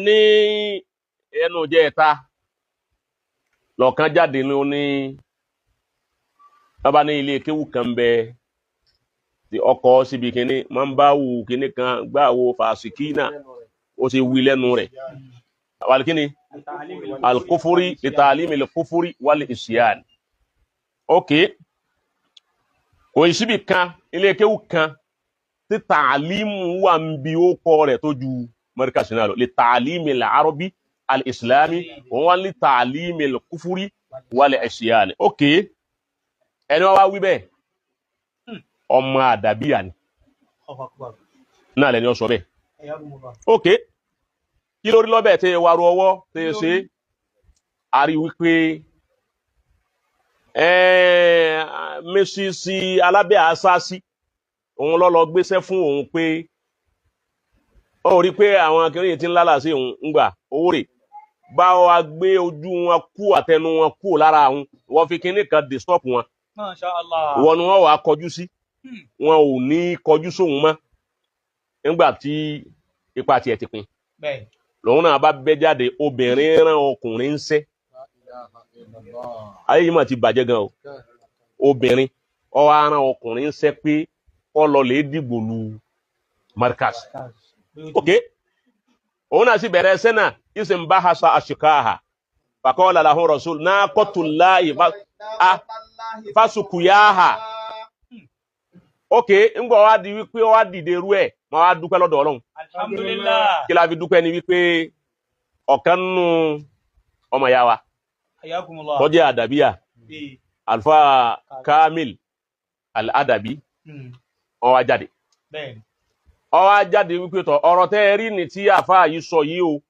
ní ẹnu jẹta lọ́kàn jáde ní bàbá ní ilé kéwú kan bẹ tí ọkọ̀ síbi kíní máa ń bá wù kíní kan gbá wo fàṣíkínà ó ti wí lẹ́nu rẹ̀ wàlíkíní alkufuri litalimi alkufuri wal isyan. Ok, kò síbi kan ilé kéwú kan tí tààlímù wà ń bi ó kọ́ rẹ̀ tó ju Markaz náà lọ litalimi al-arabi al-islami wọ́n wá litalimi al-kufuri wal isyan. Ok, ẹni wọ́n wá wí bẹ́ẹ̀ ọmọ àdàbíyà ni náà lẹ́ni ó sọ bẹ́ẹ̀. Ok, kí lórí lọ́bẹ̀ tí wàrú ọwọ́ tí ṣe àrí wípé Mrs. alábẹ́ àṣásí òun lọ́lọ́ gbéṣẹ́ fún òun pé ó rí pé àwọn akẹrin tí ń lálà sí òun ń gbà owó rẹ̀ bá wa gbé ojú wọn kú àtẹnu wọn kú lára òun wọ́n fi kinní kan disturb wọn wọn ni wọ́n wà kọjú sí wọn ò ní kọjú sóhun mọ́ nígbà tí ipa tiẹ̀ ti pin lòun náà bá bẹ́ jáde obìnrin rán ọkùnrin ń sẹ́ ayé yìí mà ti bàjẹ́ gan o obìnrin ó wá rán ọkùnrin ń sẹ́ pé kó lọ lè dìgbò lu Markaz. Ok, òun náà sì bẹ̀rẹ̀ sẹ́nà ìsìn bá hasa àṣìkáhà faqala lahu rasul naqatullahi fasukuyaha. Ok, ńgbọ́ wá di wípé ó wá dìde rú ẹ̀ ma wá dúpẹ́ lọ́dọ̀ Ọlọ́run. Alhamdulillah. Kí la fi dúpẹ́ ni wípé ọ̀kan nínú ọmọ ìyá wa tó jẹ́ àdàbíyà Alfa Kamil al-Adabi ó wá jáde. Ó wá jáde wípé tọ̀ ọ̀rọ̀ tẹ́ rí ní tí àfáà yìí sọ yìí o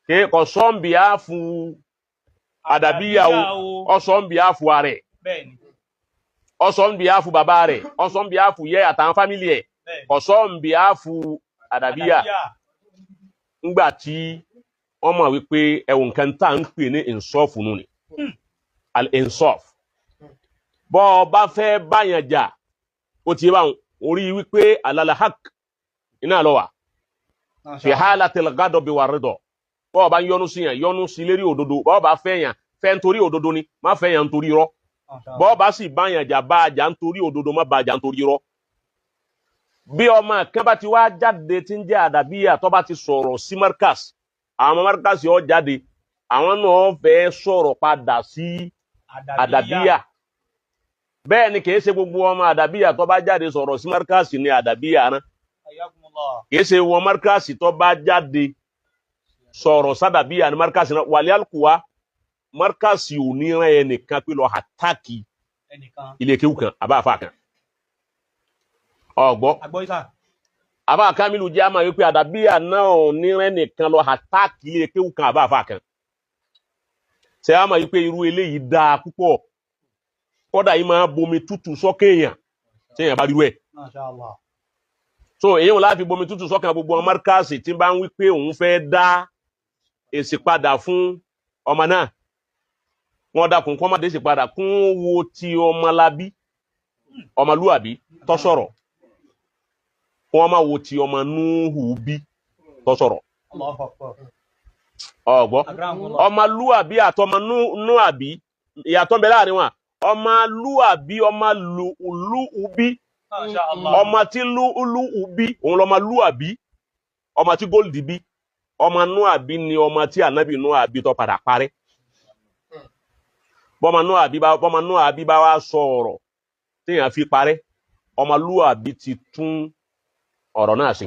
kí kò sọ́ǹbì á fún àdàbíyà o ó sọ́ǹbì á fún ààrẹ ọsọ ń bí á fún bàbá rẹ̀ ọsọ ń bí á fún yẹ àtàwọn fámílì ẹ̀ ọsọ ń bí á fún àdàbíyà ńgbà tí wọ́n mọ̀ wípé ẹ̀wọ̀n nǹkan tá ń pè ní insọ́ọ̀fù nù ni al-insọ́ọ̀fù bọ́ ọ bá fẹ́ báyàn jà ó ti bá orí wípé alalahak iná lọ wà fi halatil ghadabi wa ridha bọ́ ọ bá yọnu sí yàn yọnu sí lérí òdodo bọ́ ọ bá fẹ́ yàn fẹ́ nítorí òdodo ni má fẹ́ yàn nítorí irọ́ bọ́ bá sì báyàn jà bá jà nítorí òdodo má bá jà nítorí irọ́. Bí ọmọ kan bá ti wá jáde tí ń jẹ́ àdàbíyà tó bá ti sọ̀rọ̀ sí Markaz àwọn Markaz yóò jáde àwọn náà fẹ́ sọ̀rọ̀ padà sí àdàbíyà bẹ́ẹ̀ ni kìí ṣe gbogbo ọmọ àdàbíyà tó bá jáde sọ̀rọ̀ sí Markaz ní àdàbíyà rán kìí ṣe wọn Markaz tó bá jáde sọ̀rọ̀ sádàbíyà ní Markaz náà wàlẹ́ àlùkùwà Markaz ò ní rán ẹnìkan pé lọ àtàkì ilé kéwù kan àbá àfà kan ọgbọ́ àbá Kamilu jẹ́ àmà wípé àdàbíyà náà ò ní rán ẹnìkan lọ àtàkì ilé kéwù kan àbá àfà kan ṣe àmà wípé irú eléyìí dáa púpọ̀ kódà yìí máa bomi tútù sọ́kàn èèyàn tí èèyàn bá rí rẹ̀ so èèyàn láti bomi tútù sọ́kàn gbogbo Markaz tí bá ń wípé òun fẹ́ dá èsì padà fún ọmọ náà wọ́n dákun kọ́ má dé sí padà kún wo ti ọmọlábí ọmọlúàbí tó sọ̀rọ̀ wọ́n má wo ti ọmọ núhù bí tó sọ̀rọ̀ ọgbọ́ ọmọlúàbí àtọmọ núhàbí ìyàtọ̀ bẹ láàrin wọn ọmọlúàbí ọmọlúùbí ọmọ tí lúùbí òun lọmọlúàbí ọmọ tí góòlì bí ọmọ núhàbí ni ọmọ tí ànábì núhàbí tó padà parẹ́ bọ́mọ núhàbí bá wá sọ̀rọ̀ téèyàn fi parẹ́ ọmọlúàbí ti tún ọ̀rọ̀ náà sí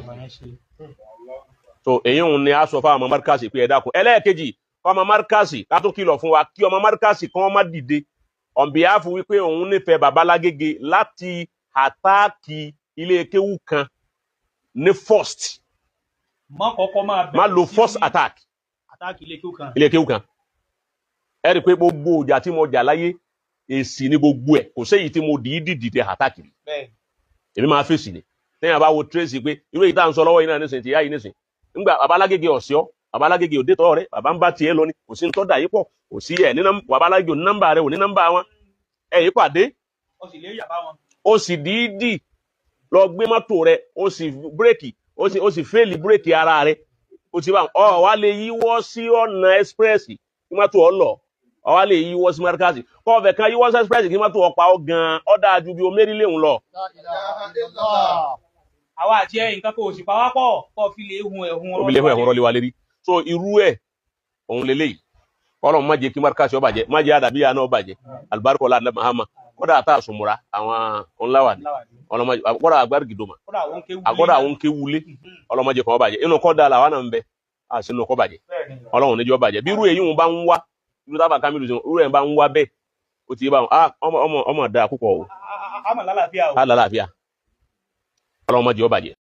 so èyí òun ni a sọ fún ọmọ Markaz pé ẹ dákun ẹlẹ́ẹ̀kejì ọmọ Markaz ká tún kìlọ̀ fún wa kí ọmọ Markaz kan má dìde on behalf wípé òun nífẹ̀ẹ́ bàbá Lágége láti àtáàkì ilé kéwú kan ní first má lo first attack ilé kéwú kan ẹ rí pé gbogbo ìjà tí mo jà láyé èsì ní gbogbo ẹ̀ kò séyìí tí mo dìídì àtàkì èmi máa fèsì ni tẹ́yìn bá wo tracy pé irú èyí tá à ń sọ lọ́wọ́ yìí náà nísìnyí ti yá yìí nísìnyí nígbà bàbá Lágége ọ̀sẹ̀ ọ́ bàbá Lágége òde tọ́ rẹ̀ bàbá ń bá tiẹ̀ lọ ni kò sí ń tọ́da yìí pọ̀ kò sí ẹ̀ nínú bàbá Lágége ò ní nọ́mbà rẹ̀ ò ní nọ́mbà wọn ẹ̀ yìí pàdé ó sì dìídì lọ gbé mọ́tò rẹ̀ ó sì bírèkì ó sì fẹ́ẹ̀lì bírèkì ara rẹ̀ ó ti bá ọ wá lè yíwọ́ sí ọ̀nà express kí má tó ọ lọ ọ wá lè yíwọ́ sí markaz kọ́ ọ̀fẹ́ kan yíwọ́ sí express kí má tó ọ pa ọ gan ọ dáa ju bí o mérí léhùn lọ. àwa àti ẹ̀yin nǹkan kò sì pa wá pọ̀ kọ́ fi lè hun ẹ̀hún rọ́lé wa lérí so irú ẹ̀ òun lélẹ́yìí Ọlọ́run má jẹ́ kí markaz ó bàjẹ́ má jẹ́ àdàbíyà náà bàjẹ́ alibarika la Muhammad kódà tá a sùnmùra àwọn ńláwà ni kódà agbárí gidoma àkọ́dà àwọn kéwulé Ọlọ́run má jẹ́ kó bàjẹ́ inú kọ́dà làwọn náà ń bẹ àti inú kọ́ bàjẹ́ Ọlọ́run níjọ́ bàjẹ́ bí irú èyí wọn bá ń wá irú tábà Kamilu irú ẹ̀ bá ń wá bẹ́ẹ̀ ó ti bá wọn ọmọ dáa púpọ̀ o. àmọ́ lálàáfíà o. Ọlọ́run má jẹ́ ó bàjẹ́.